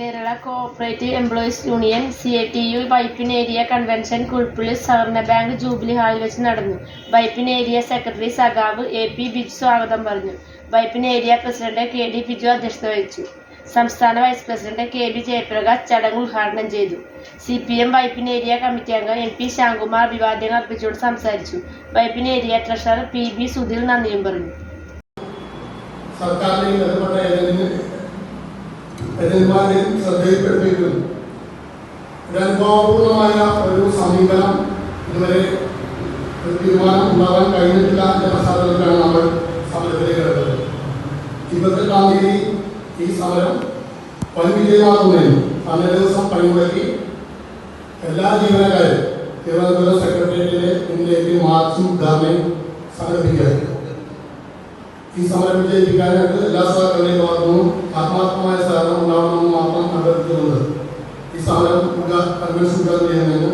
Kerala cooperative employees union CATU Vypin area convention Kuzhappally സഹകരണ bank jubilee ഹാളിൽ വെച്ച് നടന്നു. വൈപ്പിൻ ഏരിയ സെക്രട്ടറി സഖാവ് AP ബിജു സ്വാഗതം പറഞ്ഞു. Vypin area president KD Biju അധ്യക്ഷത വഹിച്ചു. സംസ്ഥാന വൈസ് പ്രസിഡന്റ് KB ജയപ്രകാശ് ചടങ്ങ് ഉദ്ഘാടനം ചെയ്തു. CPM വൈപ്പിൻ ഏരിയ കമ്മിറ്റി അംഗം MP ശ്യാംകുമാർ അഭിവാദ്യങ്ങൾ അർപ്പിച്ചുകൊണ്ട് സംസാരിച്ചു. Vypin area treasurer PB Sudheer നന്ദിയും പറഞ്ഞു. ശ്രദ്ധയിൽപ്പെടുത്തിയിട്ടുണ്ട്. അനുഭവപൂർണമായ ഒരു സമീപനം ഇതുവരെ ഒരു തീരുമാനം ഉണ്ടാകാൻ കഴിഞ്ഞിട്ടില്ല എന്ന പശ്ചാത്തലത്തിലാണ് നമ്മൾ സമരത്തിലേക്ക് എടുത്തത്. 28-ാം തീയതി ഈ സമരം വൻ വിജയമാകുന്നതിന് അന്നേ ദിവസം പണിമുടക്കി എല്ലാ ജീവനക്കാരും തിരുവനന്തപുരം സെക്രട്ടേറിയറ്റിലെ മുന്നിലേക്ക് മാർച്ചും ധർണയും സംഘടിപ്പിക്കുകയായിരുന്നു. ഈ സമരം വിജയിപ്പിക്കാനായിട്ട് എല്ലാ സഹകരണയും ഭാഗത്തുനിന്നും ആത്മാർത്ഥമായ സഹകരണം ഉണ്ടാവണമെന്ന് മാത്രം അഭ്യർത്ഥിച്ചുകൊണ്ട് ഈ സമരം കൺവെൻഷൻ ഉദ്ഘാടനം ചെയ്യുന്നതിന്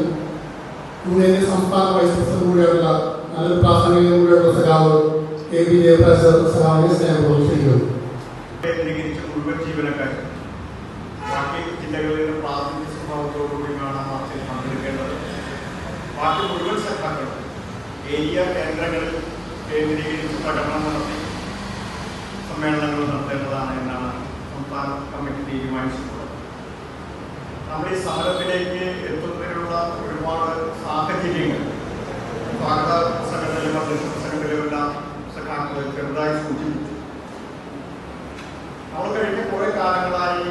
യൂണിയന്റെ സംസ്ഥാന വൈസ് പ്രസിഡന്റ് കൂടിയായിട്ടുള്ള നല്ലൊരു പ്രാസംഗികൻ കൂടിയായിട്ടുള്ള സഖാവ് KB ജയപ്രകാശ് സഖാവിനെ സ്നേഹപൂർവ്വം ക്ഷണിക്കുന്നു. മുഴുവൻ ജീവനക്കാർ ബാക്കി ജില്ലകളിൽ നിന്ന് പ്രാഥമിക സ്വഭാവത്തോടുകൂടി കാണാൻ മാർച്ചിൽ പങ്കെടുക്കേണ്ടത്. ബാക്കി മുഴുവൻ സഖാക്കളും ഏരിയ കേന്ദ്രങ്ങളിൽ കേന്ദ്രീകരിച്ച് പ്രകടനം നടത്തി സമ്മേളനങ്ങൾ നടത്തേണ്ടതാണ് എന്നാണ് സംസ്ഥാന കമ്മിറ്റി തീരുമാനിച്ചിട്ടുള്ളത്. നമ്മുടെ ഈ സമരത്തിലേക്ക് എത്തുന്നതിനുള്ള ഒരുപാട് സാഹചര്യങ്ങൾ സ്വാഗത പ്രസംഗത്തിലും അധ്യക്ഷ പ്രസംഗത്തിലുമെല്ലാം സഖാക്കൾ ചെറുതായി സൂചിപ്പിച്ചു. നമ്മൾ കഴിഞ്ഞ കുറെ കാലങ്ങളായി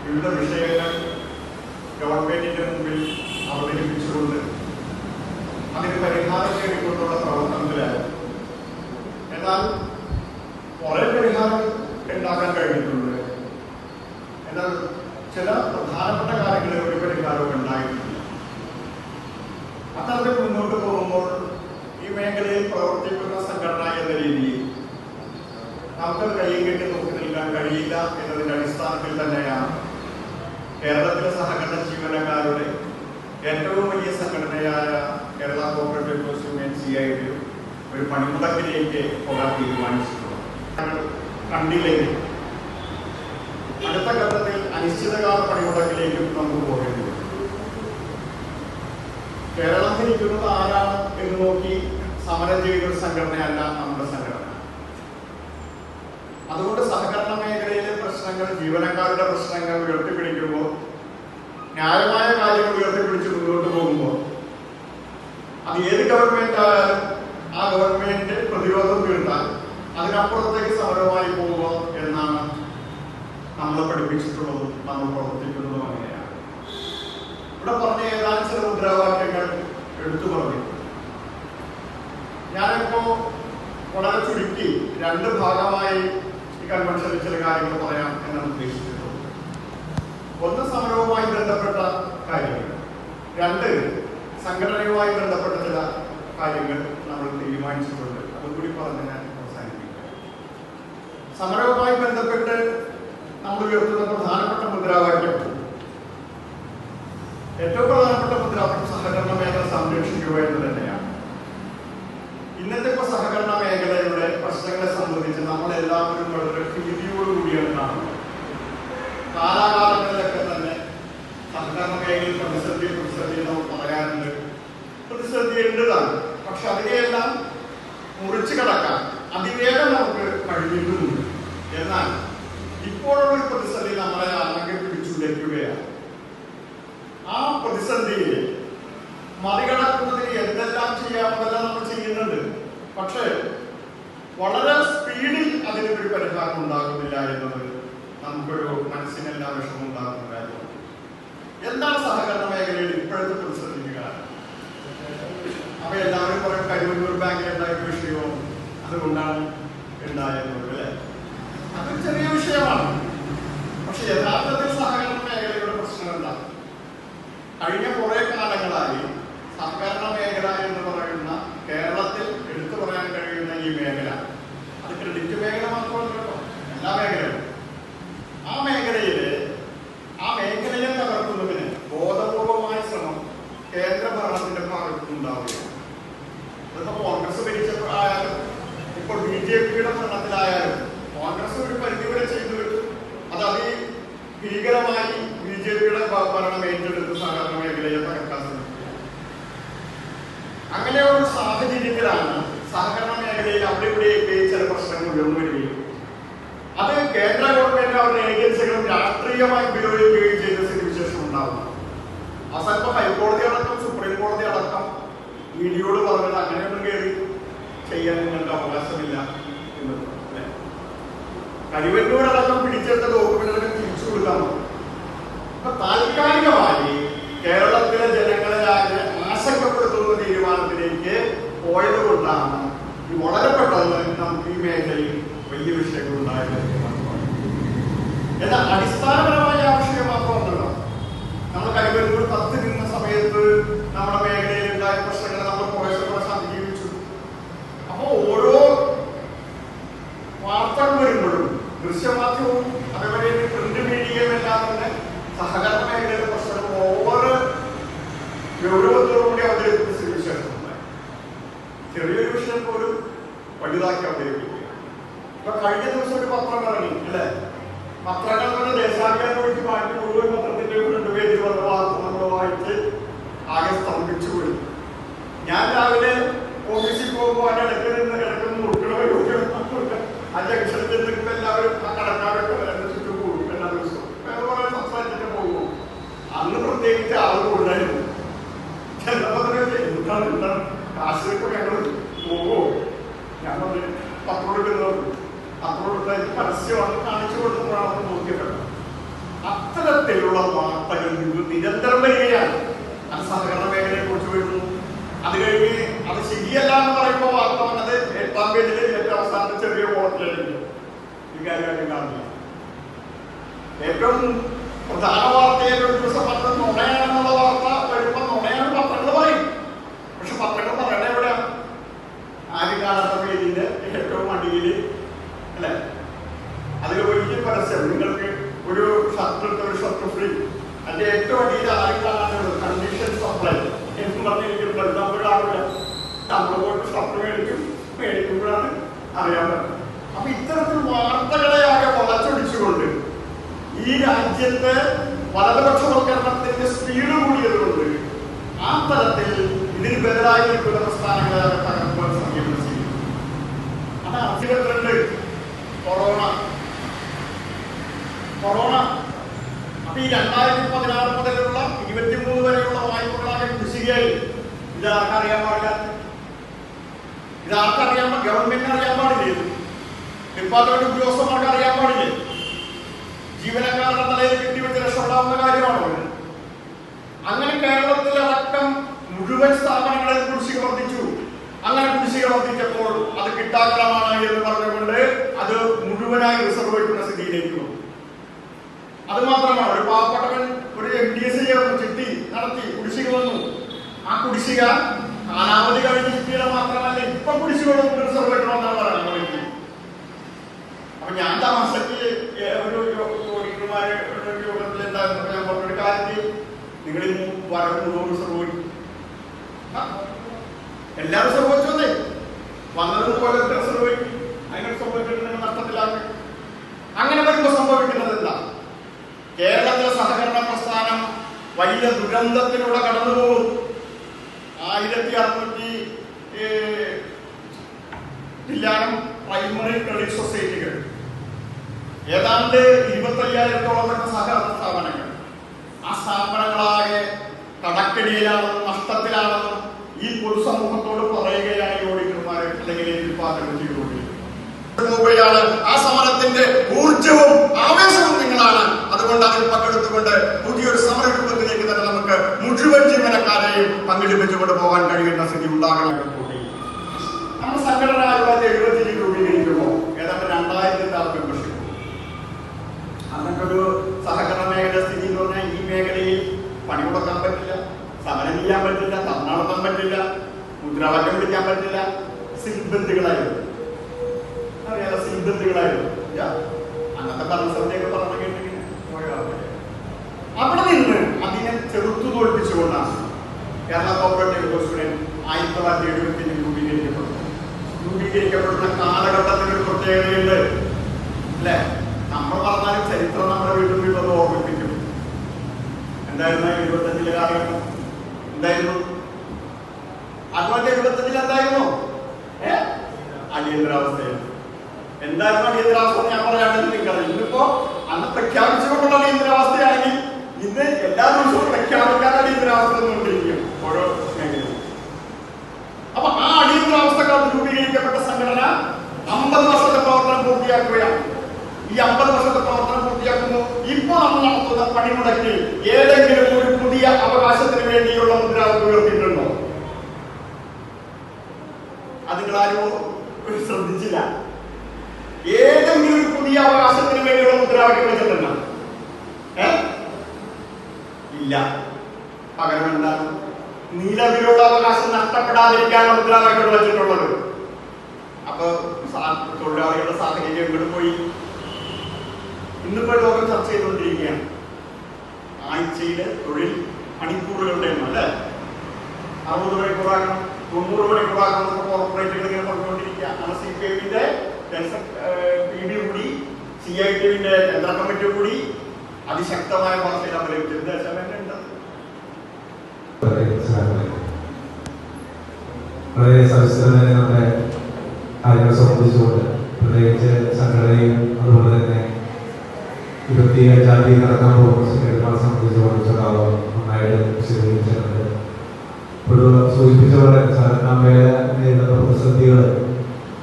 വിവിധ വിഷയങ്ങൾ ഗവൺമെന്റിന്റെ മുമ്പിൽ അവതരിപ്പിച്ചുകൊണ്ട് അതിന് പരിഹാരം നേടിക്കൊണ്ടുള്ള പ്രവർത്തനത്തിലായിരുന്നു. എന്നാൽ കുറെ പരിഹാരം ഉണ്ടാക്കാൻ കഴിഞ്ഞിട്ടുണ്ട്. എന്നാൽ ചില പ്രധാനപ്പെട്ട കാര്യങ്ങളിൽ ഒരു പരിഹാരവും ഉണ്ടായിട്ടില്ല. അത്തരത്തിൽ മുന്നോട്ട് പോകുമ്പോൾ ഈ മേഖലയിൽ പ്രവർത്തിക്കുന്ന സംഘടന എന്ന രീതിയിൽ നമുക്കത് കയ്യും കെട്ടി നോക്കി നിൽക്കാൻ കഴിയില്ല എന്നതിന്റെ അടിസ്ഥാനത്തിൽ തന്നെയാണ് കേരളത്തിലെ സഹകരണ ജീവനക്കാരുടെ ഏറ്റവും വലിയ സംഘടനയായ Kerala cooperative employees union CITU ഒരു പണിമുടക്കിലേക്ക് പോകാൻ തീരുമാനിച്ചിട്ടുള്ളത്. കണ്ടില്ലെങ്കിൽ അടുത്ത ഘട്ടത്തിൽ അനിശ്ചിതകാല പണിമുടക്കിലേക്കും നമുക്ക് പോകേണ്ടി വരും. കേരളം ഭരിക്കുന്നത് ആരാണ് എന്ന് നോക്കി സമരം ചെയ്തൊരു സംഘടനയല്ല നമ്മുടെ സംഘടന. അതുകൊണ്ട് സഹകരണ മേഖലയിലെ പ്രശ്നങ്ങൾ, ജീവനക്കാരുടെ പ്രശ്നങ്ങൾ ഉയർത്തിപ്പിടിക്കുമ്പോൾ, ന്യായമായ കാര്യങ്ങൾ ഉയർത്തിപ്പിടിച്ച് മുന്നോട്ട് പോകുമ്പോൾ അത് ഏത് ഗവൺമെന്റ് ആയാലും ആ ഗവൺമെന്റ് പ്രതിരോധം വീഴ്ത്താൻ അതിനപ്പുറത്തേക്ക് സമരമായി പോകുക എന്നാണ് നമ്മൾ പഠിപ്പിച്ചിട്ടുള്ളതും നമ്മൾ പ്രവർത്തിക്കുന്നതും അങ്ങനെയാണ്. ഇവിടെ പറഞ്ഞ ഏതാനും ചില മുദ്രാവാക്യങ്ങൾ എടുത്തു പറഞ്ഞു. ഞാനിപ്പോ വളരെ ചുരുക്കി 2 ഭാഗമായി ഈ കൺവെൻഷനിൽ ചില കാര്യങ്ങൾ പറയാം എന്നാണ് ഉദ്ദേശിച്ചിട്ടുള്ളത്. ഒന്ന് സമരവുമായി ബന്ധപ്പെട്ട കാര്യങ്ങൾ, 2 സംഘടനയുമായി ബന്ധപ്പെട്ട ചില കാര്യങ്ങൾ നമ്മൾ തീരുമാനിച്ചിട്ടുണ്ട്. അതുകൂടി പറഞ്ഞ് ഞാൻ അവസാനിപ്പിക്കാം. സമരവുമായി ബന്ധപ്പെട്ട് നമ്മൾ ഉയർത്തുന്ന പ്രധാനപ്പെട്ട മുദ്രാവാക്യം, ഏറ്റവും പ്രധാനപ്പെട്ട മുദ്രാവാക്യം സഹകരണ മേഖല സംരക്ഷിക്കുക എന്ന് തന്നെയാണ്. ഇന്നത്തെ സഹകരണ മേഖലയുടെ പ്രശ്നങ്ങളെ സംബന്ധിച്ച് നമ്മളെല്ലാവരും വളരെ ഭീതിയോടുകൂടിയാണ് കാണുന്നത്. കാലാകാലങ്ങളിലൊക്കെ തന്നെ സഹകരണ മേഖലയിൽ പ്രതിസന്ധി നമ്മൾ പറയാറുണ്ട്. പ്രതിസന്ധി ഉണ്ടതാണ്. പക്ഷെ അതിനെയെല്ലാം മുറിച്ചു കടക്കാൻ അതിവേഗം നമുക്ക് കഴിഞ്ഞിട്ടുമുണ്ട്. എന്നാൽ ഇപ്പോഴുള്ള ഒരു പ്രതിസന്ധി നമ്മളെ ആണെങ്കിൽ പിടിച്ചുലയ്ക്കുകയാണ്. ആ പ്രതിസന്ധിയിൽ മറികടക്കുന്നതിന് എന്തെല്ലാം ചെയ്യാമെന്നെല്ലാം നമ്മൾ ചെയ്യുന്നുണ്ട്. പക്ഷേ വളരെ സ്പീഡിൽ അതിനൊരു പരിഹാരം ഉണ്ടാകുന്നില്ല എന്നത് നമുക്കൊരു മനസ്സിനെല്ലാം വിഷമം ഉണ്ടാകുന്ന കാര്യമാണ്. എന്താണ് സഹകരണ മേഖലയിൽ ഇപ്പോഴത്തെ പ്രതിസന്ധിക്ക് കാരണം? അവ എല്ലാവരും പറയും കരുവന്നൂർ ബാങ്കിൽ ഉണ്ടായ വിഷയവും അതുകൊണ്ടാണ് ഉണ്ടായത് അല്ലേ? അതൊരു ചെറിയ വിഷയമാണ്. പക്ഷെ യഥാർത്ഥത്തിൽ സഹകരണ മേഖലയുടെ പ്രശ്നം എന്താണ്? കഴിഞ്ഞ കുറെ കാലങ്ങളായി സഹകരണ മേഖല എന്ന് പറയുന്ന കേരളത്തിൽ എടുത്തു പറയാൻ കഴിയുന്ന ഈ മേഖല, അത് ക്രെഡിറ്റ് മേഖല മാത്രമല്ലല്ലോ, എല്ലാ മേഖലയും ആ മേഖലയെ തകർക്കുന്നതിന് ബോധപൂർവമായ ശ്രമം കേന്ദ്ര ഭരണത്തിന്റെ ഭാഗത്തുനിന്നുണ്ടാവുകയാണ്. അതിപ്പോ കോൺഗ്രസ് ഭരിച്ചപ്പോഴായാലും ഇപ്പോൾ BJPയുടെ ഭരണത്തിലായാലും കോൺഗ്രസ് ഒരു പരിധിവരെ ചെയ്തു വിട്ടു. അത് ഭീകരമായി ഭരണം ഏറ്റെടുത്ത് സഹകരണ മേഖലയെ തകർക്കാൻ ശ്രമിക്കുക. അങ്ങനെ ഒരു സാഹചര്യത്തിലാണ് സഹകരണ മേഖലയിൽ അവിടെ ഇവിടെയൊക്കെ ചില പ്രശ്നങ്ങൾ ഉയർന്നു വരികയും അത് കേന്ദ്ര ഗവൺമെന്റ് അവരുടെ ഏജൻസികളും രാഷ്ട്രീയമായി ഉപയോഗിക്കുകയും ചെയ്ത സ്ഥിതിവിശേഷം ഉണ്ടാവുന്നു. അവസാനം ഹൈക്കോടതി അടക്കം സുപ്രീം കോടതി അടക്കം ഇഡിയോട് പറഞ്ഞത് അങ്ങനെയൊന്നും കയറി ചെയ്യാൻ നിങ്ങൾക്ക് അവകാശമില്ല എന്നുള്ളത്. കരിവന്നൂരടക്കം പിടിച്ചെടുത്ത ഡോക്യുമെന്റുകൾ തിരിച്ചു കൊടുക്കാൻ പറ്റും. അപ്പൊ താൽക്കാലികമായി കേരളത്തിലെ ജനങ്ങളെ ആശങ്കപ്പെടുത്തുന്ന തീരുമാനത്തിലേക്ക് പോയത് കൊണ്ടാണ് ഈ വളരെ പെട്ടെന്ന് നമുക്ക് ഈ മേഖലയിൽ വലിയ വിഷയങ്ങൾ ഉണ്ടായത്. എന്നാൽ അടിസ്ഥാനപരമായ ആവശ്യം മാത്രമല്ലല്ലോ. നമ്മൾ കരിവന്നൂർ 10 നിന്ന സമയത്ത് നമ്മുടെ മേഖലയിൽ ഉണ്ടായ പ്രശ്നങ്ങൾ നമ്മൾ കുറേശ്ശെ അതിജീവിച്ചു. അപ്പൊ ഓരോ വാർത്തകൾ വരുമ്പോഴും ദൃശ്യമാധ്യമവും അതേപോലെ പ്രിന്റ് മീഡിയയും എല്ലാം തന്നെ സഹകരണ മേഖലയിലെ പ്രശ്നങ്ങൾ ഓരോ ഗൗരവത്തോടുകൂടി അവതരിപ്പിച്ച സ്ഥിതിവിശേഷമുണ്ടായി. ചെറിയൊരു വിഷയം പോലും വലുതാക്കി അവതരിപ്പിക്കുക. ഇപ്പൊ കഴിഞ്ഞ ദിവസം ഒരു പത്രം ഇറങ്ങി അല്ലെ? പത്രങ്ങൾ തന്നെ ദേശാഭിമാനം ഒഴിച്ച് മാറ്റി മുഴുവൻ പത്രത്തിന്റെ 2 പേജിൽ വന്ന വാർത്ത നമ്മൾ വായിച്ച് ആകെ സ്തംഭിച്ചു പോയി. ഞാൻ രാവിലെ ഓഫീസിൽ പോകുമ്പോൾ അതിന്റെ ഇടയ്ക്ക് നിന്ന് കിടക്കുന്ന ആ ജംഗ്ഷനിൽ നിന്നിട്ട് എല്ലാവരും ആ കടക്കാരൊക്കെ എന്റെ ചുറ്റും പോകും. എല്ലാ ദിവസവും വേറെ പറയാൻ സംസാരിച്ചിട്ട് പോകും. അന്ന് പ്രത്യേകിച്ച് ആൾ കൂടുതലായിരുന്നു. എന്താണ് കാശിലേക്ക് ഞങ്ങൾ പോകുമോ? ഞാൻ പറഞ്ഞു പത്രം എടുക്കുന്നത് പരസ്യമാണ് കാണിച്ചു കൊടുക്കുമ്പോഴാണ് നോക്കിയത്. അത്തരത്തിലുള്ള വാർത്തകൾ നിരന്തരം വരികയാണ്. അത് സഹകരണ മേഖലയെ കുറിച്ച് വരുന്നു. അത് കഴിഞ്ഞ് അത് ശരിയല്ല എന്ന് പറയുമ്പോൾ വാർത്ത വന്നത് 8ാം പേജിൽ ഏറ്റവും അവസാനത്തെ ചെറിയ കോളത്തിലായിരിക്കും. ഈ കാര്യമായിട്ട് കാണില്ല. ഏറ്റവും പ്രധാന വാർത്തയിൽ ഒരു ദിവസം പത്രം നുണയാണെന്നുള്ള വാർത്ത വരുമ്പോൾ നുണയാണ് പത്രങ്ങൾ പറയും. പക്ഷെ പത്രങ്ങൾ പറയണ എവിടെയാണ്? ആരും കാണാത്ത പേജിന്റെ ഏറ്റവും അടിയിൽ അല്ലെ? അതിൽ വലിയ പരസ്യം, നിങ്ങൾക്ക് ഒരു ഷർട്ട് എടുത്ത ഒരു ഷർട്ട് ഫ്രീ, അതിന്റെ ഏറ്റവും അടിയിൽ ആരും കാണാനുള്ളത് കണ്ടീഷൻ സപ്ലൈ എന്ന് പറഞ്ഞിരിക്കുന്നത്. നമ്മൾ കാണില്ല. നമ്മൾ പോയിട്ട് ഷർട്ട് മേടിക്കുമ്പോഴാണ് അറിയാൻ പറ്റുന്നത്. അപ്പൊ ഇത്തരത്തിൽ വാർത്തകളെ ആകെ വളച്ചൊടിച്ചുകൊണ്ട് ഈ രാജ്യത്ത് വലതുപക്ഷവൽക്കരണത്തിന്റെ സ്പീഡ് കൂടിയതുകൊണ്ട് ആ തരത്തിൽ ഇതിന് ബദലായി നിൽക്കുന്ന പ്രസ്ഥാനങ്ങളെ തകർക്കുവാൻ സമീപനം ചെയ്യും. അതാണ് 22 കൊറോണ. അപ്പൊ ഈ 2016 മുതലുള്ള 23 വരെയുള്ള വായ്പകളാകെ കുടിശ്ശികയായി. ഇതാർക്കറിയാൻ പാടില്ല? ഇതാർക്കറിയാൻ? ഗവൺമെന്റിന് അറിയാൻ പാടില്ലേ? ഡിപ്പാർട്ട്മെന്റ് ഉദ്യോഗസ്ഥന്മാർക്ക് അറിയാൻ പാടില്ലേ? ജീവനക്കാരുടെ തലയിൽ കെട്ടിവെച്ച് രക്ഷപ്പെടാവുന്ന കാര്യമാണോ? അങ്ങനെ കേരളത്തിലടക്കം മുഴുവൻ സ്ഥാപനങ്ങളിൽ കുടിശ്ശിക വർദ്ധിച്ചു. അങ്ങനെ കുടിശ്ശിക വർദ്ധിച്ചപ്പോൾ അത് കിട്ടാക്കലമാണ് എന്ന് പറഞ്ഞുകൊണ്ട് അത് മുഴുവനായി റിസർവ് വയ്ക്കുന്ന സ്ഥിതിയിലേക്ക് വന്നു. അത് മാത്രമാണ്, ഒരു പാവപ്പെട്ടവൻ ഒരു MDS ചിട്ടി നടത്തി കുടിശ്ശിക വന്നു. ആ കുടിശ്ശിക കാലാവധി കഴിഞ്ഞ ചിട്ടിയുടെ മാത്രമല്ല, ഇപ്പൊ കുടിശ്ശിക റിസർവ് വയ്ക്കണമെന്നാണ് പറയുന്നത്. അപ്പൊ ഞാൻ തമാശക്ക് ഒരു ഓഡിറ്റർമാരുടെ യോഗത്തിൽ എന്തായിരുന്നു ഞാൻ പറഞ്ഞൊരു കാര്യം, നിങ്ങൾ വരവ് റിസർവ് വയ്ക്കും. എല്ലാവരും സംഭവിച്ചോന്നേ വന്നത് പോലെ സംഭവിക്കും. അങ്ങനെ സംഭവിച്ചിട്ടുണ്ടെങ്കിൽ നഷ്ടത്തിലാക്കി. അങ്ങനെ വരുമ്പോൾ സംഭവിക്കുന്നത് എന്താ? കേരളത്തിലെ സഹകരണ പ്രസ്ഥാനം വലിയ ദുരന്തത്തിലൂടെ കടന്നുപോകും. 1600 പ്രൈമറി ക്രെഡിറ്റ് സൊസൈറ്റികൾ, ഏതാണ്ട് 25,000-ഓളം വരുന്ന സഹകരണ സ്ഥാപനങ്ങൾ. ആ സ്ഥാപനങ്ങളാകെ കടക്കെടിയിലാണെന്നും നഷ്ടത്തിലാണെന്നും ഈ പൊതുസമൂഹത്തോട് പറയുകയായി ഓഡിറ്റർമാരെ അല്ലെങ്കിൽ ഡിപ്പാർട്ട്മെന്റ് ചെയ്തുകൊണ്ടിരിക്കുകയാണ്. ആ സമരത്തിന്റെ ഊർജവും ആവേശവും നിങ്ങളാണ്. അതുകൊണ്ട് അതിൽ പങ്കെടുത്തുകൊണ്ട് പുതിയൊരു സമരരൂപത്തിലേക്ക് തന്നെ നമുക്ക് മുഴുവൻ ജീവനക്കാരെയും പങ്കെടുപ്പിച്ചുകൊണ്ട് പോകാൻ കഴിയുന്ന സ്ഥിതി ഉണ്ടാകണം. നമ്മൾ സംഘടന 1970 രൂപീകരിക്കുമ്പോൾ ഏതാണ്ട് 2000 മെമ്പർഷിപ്പ്. അന്നൊക്കെ ഒരു സഹകരണ മേഖല സ്ഥിതി എന്ന് പറഞ്ഞാൽ ഈ മേഖലയിൽ പണി കൊടുക്കാൻ പറ്റില്ല, സമരം ചെയ്യാൻ പറ്റില്ല, ധർണ നടത്താൻ പറ്റില്ല, മുദ്രാവാക്യം വിളിക്കാൻ പറ്റില്ല. സിൽബന്ധികളായിരുന്നു. അറിയാലോ, സിൽബന്ധികളായിരുന്നു. അന്നത്തെ ഭരണസമിതിയൊക്കെ പറഞ്ഞു കേട്ടിങ്ങനെ അവിടെ നിന്ന് അതിനെ ചെറുത്തു തോൽപ്പിച്ചുകൊണ്ടാണ് കേരള കോപ്പറേറ്റീവ് കോഴ്സുകൾ 1970 രൂപീകരിക്കപ്പെടുന്ന കാലഘട്ടത്തിനൊരു പ്രത്യേകതയുണ്ട് അല്ലെ? നമ്മൾ പറഞ്ഞാലും ചരിത്രം നമ്മുടെ വീട്ടിൽ വീട്ടിൽ ഓർമ്മിപ്പിക്കും. എന്തായിരുന്നു 75-ലെ കാലഘട്ടം? എന്തായിരുന്നു ആത്മഹത്യ? 75-ൽ എന്തായിരുന്നു? അടിയന്തരാവസ്ഥയാണ്. എന്തായിരുന്നു അടിയന്തരാവസ്ഥ? ഞാൻ പറയാണെങ്കിൽ നിങ്ങൾക്കറിയാം. ഇന്നിപ്പോ അന്ന് പ്രഖ്യാപിച്ചുകൊണ്ടുള്ള അടിയന്തരാവസ്ഥയാണെങ്കിൽ ഇന്ന് എല്ലാ ദിവസവും പ്രഖ്യാപിക്കാത്ത അടിയന്തരാവസ്ഥ വന്നുകൊണ്ടിരിക്കും ഓരോ മേഖലയും. അപ്പൊ ആ അടിയന്തരാവസ്ഥക്കാർ രൂപീകരിക്കപ്പെട്ട സംഘടന 50 വർഷത്തെ പ്രവർത്തനം പൂർത്തിയാക്കുകയാണ്. ഈ 50 വർഷത്തെ പ്രവർത്തനം പൂർത്തിയാക്കുന്നു. ഇപ്പോൾ നമ്മൾ നടത്തുന്ന പണിമുടക്കിൽ ഏതെങ്കിലും ഒരു പുതിയ അവകാശത്തിന് വേണ്ടിയുള്ള മുദ്രാവാക്യം ഉയർത്തിയിട്ടുണ്ടോ? അത് നിങ്ങളാരും ശ്രദ്ധിച്ചില്ല. ഏതെങ്കിലും ഒരു പുതിയ അവകാശത്തിന് വേണ്ടിയുള്ള മുദ്രാവാക്യം വെച്ചിട്ടുണ്ടോ? ഇല്ല. പകരം എന്താണ്? നിലവിലുള്ള അവകാശം നഷ്ടപ്പെടാതിരിക്കാനുള്ള മുദ്രാവാക്യം വെച്ചിട്ടുള്ളത്. അപ്പൊ തൊഴിലാളികളുടെ സാഹചര്യം എവിടെ പോയി? ഇന്നിപ്പോ ലോകം ചർച്ച ചെയ്തുകൊണ്ടിരിക്കുകയാണ്. ആഴ്ചയിലെ തൊഴിൽ മണിക്കൂറുകളുടെ എണ്ണം അല്ലെ 60 മണിക്കൂറാക്കണം, 90 മണിക്കൂറാക്കണം. കോർപ്പറേറ്റുകൾ ഇങ്ങനെ പറഞ്ഞുകൊണ്ടിരിക്കുക. CPIന്റെ PD കൂടി, CITവിന്റെ കേന്ദ്ര കമ്മിറ്റി കൂടി അതിശക്തമായ ഭാഷയിൽ അവതരിപ്പിച്ചത് വളരെ സവിസ്തരമായി നമ്മുടെ കാര്യങ്ങൾ സംബന്ധിച്ചുകൊണ്ട് പ്രത്യേകിച്ച് സംഘടനയും അതുപോലെ തന്നെ ജാതി നടക്കാൻ പോകുന്ന സംഘടനകളെ സംബന്ധിച്ചുകൊണ്ട് നന്നായിട്ട് വിശദീകരിച്ചിട്ടുണ്ട്. ഇപ്പോൾ സൂചിപ്പിച്ച പോലെ സാധാരണ നേരിടുന്ന പ്രതിസന്ധികൾ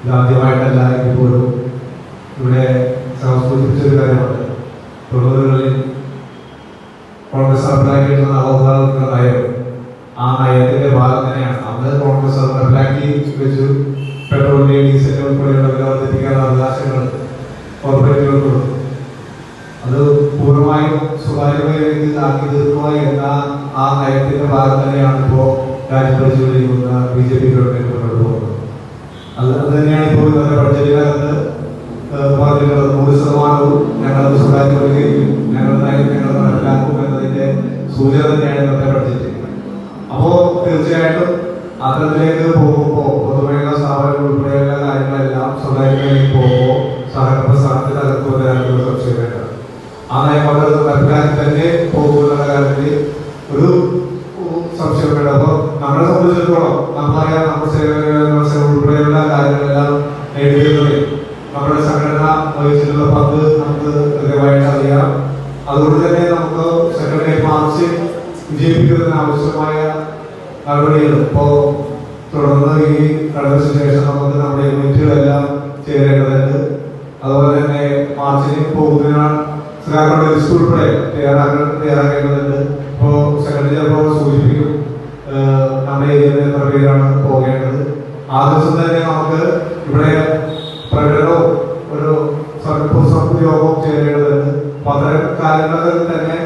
ഇതാദ്യമായിട്ടല്ല. ഇപ്പോഴും ഇവിടെ സൂചിപ്പിച്ചൊരു കാര്യമുണ്ട്. 90കളിൽ കോൺഗ്രസ് നടപ്പിലാക്കിയിട്ടുള്ള നവോത്ഥാന നയം, ആ നയത്തിന്റെ ഭാഗം തന്നെയാണ്. അന്ന് കോൺഗ്രസ് അത് നടപ്പിലാക്കി വെച്ചു. പെട്രോളിന്റെ ഡീസലിന്റെ ഉൾപ്പെടെയുള്ള വില വർദ്ധിപ്പിക്കാനുള്ള അവകാശങ്ങൾ കോർപ്പറേറ്റുകൾക്ക് കൊടുത്തു. അത് പൂർണ്ണമായും സ്വകാര്യമായി ആക്കി തീർക്കുക എന്ന ആ നയത്തിന്റെ ഭാഗം തന്നെയാണ് ഇപ്പോൾ രാജ്യം ഭരിച്ചുകൊണ്ടിരിക്കുന്ന BJP ഗവൺമെന്റ് മുന്നോട്ട് പോകുന്നത്. അത് തന്നെയാണ് ഇപ്പോൾ ഇന്നത്തെ ബഡ്ജറ്റിനകത്ത് പറഞ്ഞിട്ടുള്ളത്. 100% ഞങ്ങളത് സ്വകാര്യവൽക്കരിക്കും, ഞങ്ങൾ നടപ്പിലാക്കും എന്നതിന്റെ സൂചന തന്നെയാണ് ഇന്നത്തെ ബഡ്ജറ്റ്. അപ്പോൾ തീർച്ചയായിട്ടും അത്തരത്തിലേക്ക് പോകുമ്പോൾ പൊതുമേഖലാ സ്ഥാപനങ്ങൾ ഉൾപ്പെടെയുള്ള കാര്യങ്ങളെല്ലാം സ്വകാര്യമായി പോകുമ്പോൾ സഹകരണ പ്രസ്ഥാനത്തിൽ തകർക്കുമെന്ന കാര്യത്തിൽ സംശയം വേണ്ട. ആ നയമകൾ നടപ്പിലാക്കി തന്നെ പോകുമെന്നുള്ള കാര്യത്തിൽ ഒരു സംശയം വേണ്ട. അപ്പോൾ നമ്മളെ സംബന്ധിച്ചിടത്തോളം നമ്മളറിയാം, നമ്മുടെ സേവന ഉൾപ്പെടെയുള്ള കാര്യങ്ങളെല്ലാം നേടിയെടുക്കുന്നത് നമ്മുടെ സംഘടന വഹിച്ചിട്ടുള്ള പങ്ക് നമുക്ക് കൃത്യമായിട്ട് അറിയാം. അതുകൊണ്ട് തന്നെ നമുക്ക് സംഘടനയെ മാർച്ച് വിജയിപ്പിക്കുന്നതിന് ആവശ്യമായ നടപടികൾ ഇപ്പോൾ തുടർന്ന് ഈ കടന്നതിന് ശേഷം നമുക്ക് നമ്മുടെ യൂണിറ്റുകളെല്ലാം ചേരേണ്ടതുണ്ട്. അതുപോലെ തന്നെ മാർച്ചിന് പോകുന്ന സർക്കാരുടെ ലിസ്റ്റ് ഉൾപ്പെടെ തയ്യാറാക്കേണ്ടതുണ്ട്. ഇപ്പോൾ സെക്രട്ടറി ചിലപ്പോൾ സൂചിപ്പിക്കും നമ്മുടെ ഏരിയയിൽ എത്ര പേരാണ് പോകേണ്ടത്. ആ ദിവസം തന്നെ നമുക്ക് ഇവിടെ പ്രകടനവും ഒരു യോഗവും ചേരേണ്ടതുണ്ട്. അപ്പൊ അത്തരം കാര്യങ്ങളിൽ തന്നെ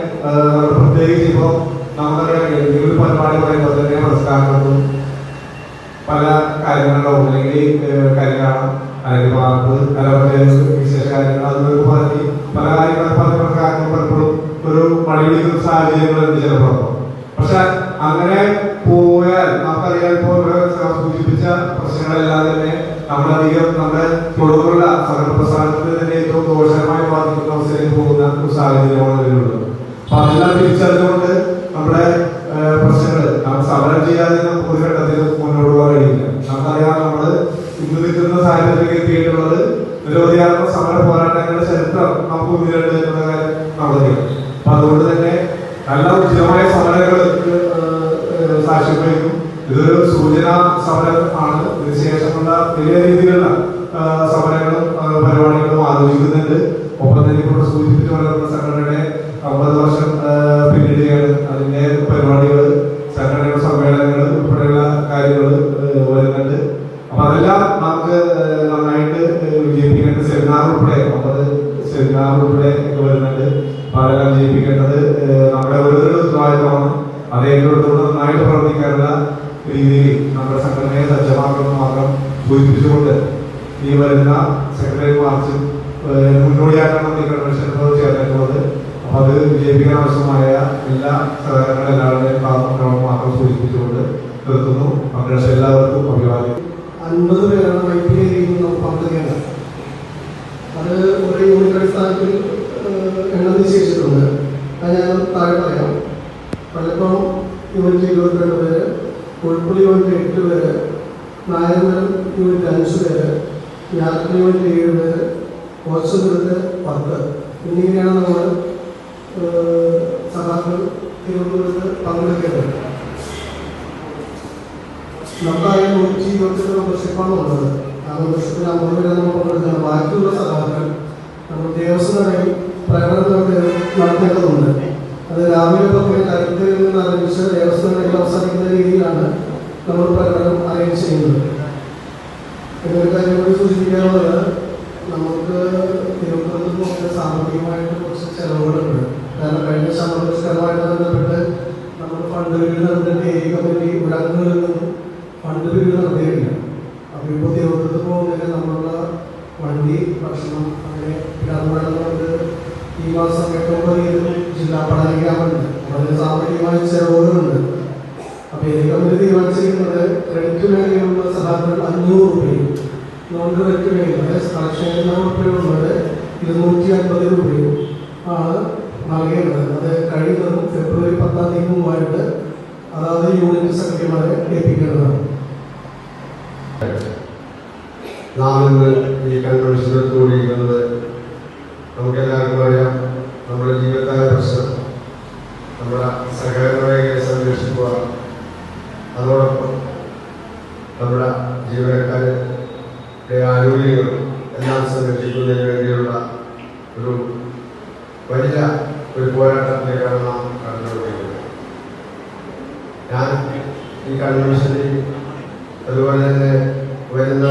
പ്രത്യേകിച്ച് ഇപ്പോൾ നമുക്കറിയാം ഏതെങ്കിലും പരിപാടി പറയുമ്പോൾ തന്നെ പ്രസ്ഥാനങ്ങളും പല കാര്യങ്ങളുണ്ടാവും. അല്ലെങ്കിൽ കല്യാണം, അല്ലെങ്കിൽ പാർപ്പ്, അല്ലെങ്കിൽ വിശേഷ കാര്യങ്ങൾ, അതൊക്കെ പറഞ്ഞ് പല കാര്യങ്ങളും പലപ്പോഴും ഒരു മടിപിടിക്കുന്ന സാഹചര്യങ്ങളുണ്ട് ചിലപ്പോൾ. പക്ഷെ അങ്ങനെ പോയാൽ നമുക്കറിയാം, ഇപ്പോൾ സൂചിപ്പിച്ച പ്രശ്നങ്ങളെല്ലാം തന്നെ നമ്മളധികം നമ്മുടെ തുടർന്നുള്ള സഹകരണ പ്രസ്ഥാനത്തിന് തന്നെ ഏറ്റവും ദോഷകരമായി ബാധിക്കുന്ന അവസ്ഥയിൽ പോകുന്ന ഒരു സാഹചര്യമാണ് ഇതിലുള്ളത്. അപ്പൊ അതെല്ലാം തിരിച്ചറിഞ്ഞുകൊണ്ട് നമ്മുടെ പ്രശ്നങ്ങൾ നമ്മൾ സമരം ചെയ്യാതെ നമുക്ക് ഒരു ഘട്ടത്തിൽ മുന്നോട്ട് പോകാൻ കഴിയില്ല. നമുക്കറിയാം, നമ്മൾ ഇന്ന് നിൽക്കുന്ന സാഹചര്യത്തിലേക്ക് എത്തിയിട്ടുള്ളത് നിരവധിയാകുന്ന സമര പോരാട്ടങ്ങളുടെ ചരിത്രം നമുക്ക് മുന്നിലുണ്ട് എന്നുള്ള കാര്യം നമുക്കറിയാം. അപ്പൊ അതുകൊണ്ട് തന്നെ നല്ല ഉചിതമായ സമരങ്ങൾക്ക് സാക്ഷ്യം വഹിക്കും. ഇതൊരു സൂചനാ സമരം ആണ്. ഇതിനുശേഷമുള്ള വലിയ രീതിയിലുള്ള സമരങ്ങളും പരിപാടികളും ആലോചിക്കുന്നുണ്ട്. ഒപ്പം തന്നെ ഇപ്പോൾ സൂചിപ്പിച്ചു വളർന്ന സംഘടനയുടെ 50 വർഷം പിന്നിടുകയാണ്. അതിന്റെ പരിപാടികൾ, സംഘടനയുടെ സമ്മേളനങ്ങൾ ഉൾപ്പെടെയുള്ള കാര്യങ്ങൾ വരുന്നുണ്ട്. അപ്പൊ അതെല്ലാം നമുക്ക് നന്നായിട്ട് വിജയിപ്പിക്കേണ്ട സെമിനാർ ഉൾപ്പെടെ 50 സെമിനാർ ഉൾപ്പെടെ വരുന്നുണ്ട്. അപ്പൊ അതെല്ലാം വിജയിപ്പിക്കേണ്ടത് നമ്മുടെ ഓരോരുത്തരുടെ ഉത്തരവാദിത്തമാണ്. അത് ഏറ്റെടുത്തുകൊണ്ട് നന്നായിട്ട് പ്രവർത്തിക്കാനുള്ള രീതിയിൽ നമ്മുടെ സംഘടനയെ സജ്ജമാക്കണം മാത്രം സൂചിപ്പിച്ചുകൊണ്ട് ഈ വരുന്ന സെക്രട്ടറി മാർച്ച് മുന്നോടിയാക്കണം ഈ കൺവെൻഷൻ ചേർന്നിട്ടുള്ളത്. അപ്പൊ അത് വിജയിപ്പിക്കാൻ ആവശ്യമായ എല്ലാ സഹകരണങ്ങളെല്ലാവരുടെയും മാത്രം സൂചിപ്പിച്ചുകൊണ്ട് നിർത്തുന്നു. പങ്കെടുത്ത എല്ലാവർക്കും അഭിവാദ്യം. 50 പേരാണ് വൈപ്പിനേരിയിൽ നമുക്ക് പങ്കെടുക്കേണ്ടത്. അത് ഒരു യൂണിറ്റ് അടിസ്ഥാനത്തിൽ എണ്ണം നിശ്ചയിച്ചിട്ടുണ്ട്. അത് ഞാൻ താഴെ പറയാം. യൂണിറ്റ് 22 പേര്, ഉൾപ്പുള്ളി യൂണിറ്റ് 8 പേര്, നായന്മരം യൂണിറ്റ് 5 പേര്, ഞാറക്കൽ യൂണിറ്റ് 7 പേര്, ഓച്ചന്തുരത്ത് 10. എന്നിങ്ങനെയാണ് നമ്മൾ സഭാക്കൾ തിരുവനന്തപുരത്ത് പങ്കെടുക്കേണ്ടത്. നമുക്കായി 122 മെമ്പർഷിപ്പാണ് ഉള്ളത്. ആ മെമ്പർഷിപ്പിൽ 50 പേരെ നമ്മൾ പങ്കെടുക്കുന്നത്. ബാക്കിയുള്ള സഭാക്കൾ നമ്മൾ ദേവസ്വം പ്രകടനം നടത്തേണ്ടതുണ്ട്. അത് രാവിലെ 10 കരുത്തിൽ നിന്ന് ആരംഭിച്ച് ദേവസ്വം അവസാനിക്കുന്ന രീതിയിലാണ് നമ്മൾ പ്രകടനം അറേഞ്ച് ചെയ്യുന്നത്. എന്നൊരു കാര്യം കൂടി സൂചിപ്പിക്കാനുള്ളത്, നമുക്ക് തിരുവനന്തപുരത്ത് നോക്കിയ സാമ്പത്തികമായിട്ട് കുറച്ച് ചെലവുകളുണ്ട്. കാരണം കഴിഞ്ഞ ശമ്പളപരിഷ്കരണമായിട്ട് ബന്ധപ്പെട്ട് നമ്മൾ ഫണ്ട് പിരിവ് നടത്തേണ്ട ഏരിയ കമ്മിറ്റി ഇവിടങ്ങളിൽ നിന്നും ഫണ്ട് പിരിവ് നടത്തിയിട്ടില്ല. അപ്പോൾ ഇപ്പോൾ തിരുവനന്തപുരത്ത് പോകുന്നതിന് നമ്മളുള്ള വണ്ടി, ഭക്ഷണം, അങ്ങനെ അതുപോലെ നമുക്ക് ഈ മാസം 8-9 ജില്ലാ പഠന ക്യാമ്പുണ്ട്. അതിന് സാമ്പത്തികമായ ചെലവുകളുണ്ട്. അപ്പോൾ ഏരിയ കമ്മിറ്റി തീരുമാനിച്ചിരിക്കുന്നത് ക്രെഡിറ്റ് മേഖലയിലുള്ള സഹാക്കൾ 500 രൂപയും നോൺ ക്രെഡിറ്റ് മേഖല കളക്ഷൻ ഉൾപ്പെടെയുള്ളത് 250 രൂപയും ആണ് നൽകേണ്ടത്. അത് കഴിയുന്നതും ഫെബ്രുവരി 10 മുമ്പായിട്ട് അതായത് യൂണിറ്റ് സെക്രട്ടറിമാരെ ഏൽപ്പിക്കേണ്ടതാണ്. നാം ഇന്ന് ഈ കൺവെൻഷനിൽ കൂടിയിരിക്കുന്നത് നമുക്കെല്ലാവർക്കും അറിയാം. നമ്മുടെ ജീവിതകാല പ്രശ്നം നമ്മുടെ സഹകരണ മേഖലയെ സംരക്ഷിക്കുക, അതോടൊപ്പം നമ്മുടെ ജീവനക്കാരുടെ ആരോഗ്യങ്ങൾ എല്ലാം സംരക്ഷിക്കുന്നതിന് വേണ്ടിയുള്ള ഒരു പോരാട്ടത്തിലേക്കാണ് നാം കടന്നുകൊണ്ടിരിക്കുന്നത്. ഞാൻ ഈ കൺവെൻഷനിൽ അതുപോലെ തന്നെ വരുന്ന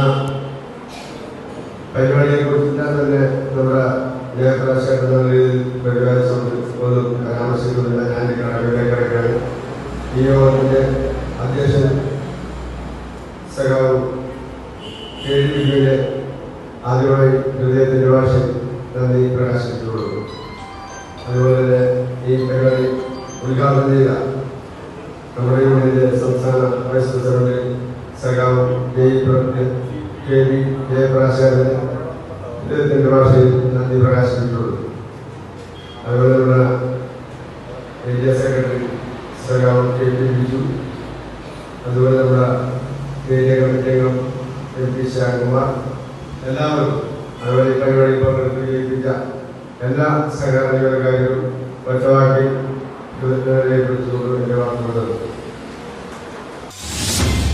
പരിപാടിയെ കുറിച്ചെല്ലാം തന്നെ നമ്മുടെ നേതൃശേഖരണ പരിപാടി ഒന്നും പരാമർശിക്കുന്നില്ല. ഞാൻ കടകളിലേക്കാണ്. ഈ യോഗത്തിൻ്റെ അധ്യക്ഷൻ സഖാവ് കേൾവിയുടെ ആദ്യമായി ഹൃദയത്തിൻ്റെ ഭാഷയിൽ നന്ദി പ്രകാശിപ്പിച്ചുകൊള്ളു. അതുപോലെ തന്നെ ഈ പരിപാടി ഉദ്ഘാടനം ചെയ്ത നമ്മുടെ യൂണിയന്റെ സംസ്ഥാന വൈസ് പ്രസിഡന്റ് സഖാവ് KV ജയപ്രകാശാരന് ഹൃദയത്തിൻ്റെ ഭാഷയിൽ നന്ദി പ്രകാശിപ്പിച്ചുള്ളൂ. അതുപോലെ നമ്മുടെ ഏരിയ സെക്രട്ടറി സഖാവ് KP ബിജു, അതുപോലെ നമ്മുടെ ഏരിയ കമ്മിറ്റി അംഗം MP ശ്യാംകുമാർ, എല്ലാവർക്കും അതുപോലെ ഈ പരിപാടി പങ്കെടുപ്പിച്ച എല്ലാ സഹകരണ ജീവനക്കാരും ഒറ്റവാക്കി രേഖപ്പെടുത്തിക്കൊണ്ട്